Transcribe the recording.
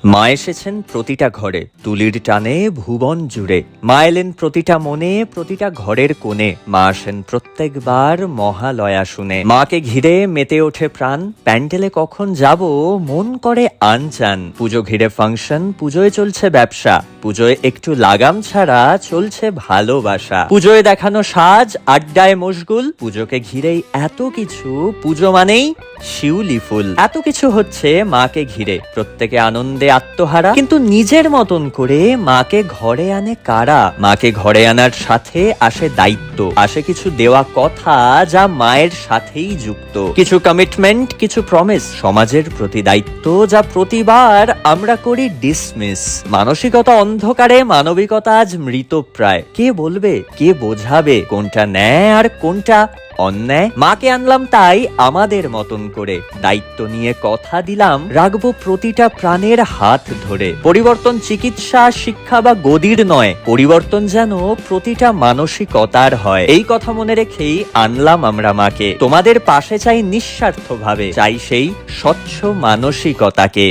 মা এসেছেন প্রতিটা ঘরে, তুলির টানে ভুবন জুড়ে। মা এলেন প্রতিটা মনে, প্রতিটা ঘরের কোণে। মা আসেন প্রত্যেকবার মহালয়া শুনে। মাকে ঘিরে মেতে ওঠে প্রাণ, প্যান্ডেলে কখন যাব মন করে আনচান। পুজো ঘিরে ফাংশন, পুজোয় চলছে ব্যবসা, পুজোয় একটু লাগাম ছাড়া চলছে ভালোবাসা। পুজোয় দেখানো সাজ, আড্ডায় মশগুল, পুজোকে ঘিরেই এত কিছু। পুজো মানেই শিউলি ফুল। এত কিছু হচ্ছে মাকে ঘিরে, প্রত্যেকে আনন্দে আত্মহারা, কিন্তু নিজের মতন করে মাকে ঘরে আনে কারা? মাকে ঘরে আনার সাথে আসে দায়িত্ব, আসে কিছু দেওয়া কথা যা মায়ের সাথেই যুক্ত, কিছু কমিটমেন্ট, কিছু প্রমিস, সমাজের প্রতি দায়িত্ব যা প্রতিবার আমরা করি ডিসমিস। মানসিকতা অন্ধকারে, মানবিকতা আজ মৃতপ্রায়। কে বলবে, কে বোঝাবে কোনটা ন্যায় আর কোনটা অন্যায়? মাকে আনলাম তাই আমাদের মতন করে, দায়িত্ব নিয়ে কথা দিলাম রাখবো প্রতিটা প্রাণের হাত ধরে। পরিবর্তন চিকিৎসা, শিক্ষা বা গদির নয়, পরিবর্তন যেন প্রতিটা মানসিকতার হয়। এই কথা মনে রেখেই আনলাম আমরা মাকে। তোমাদের পাশে চাই নিঃস্বার্থভাবে, চাই সেই স্বচ্ছ মানসিকতাকে।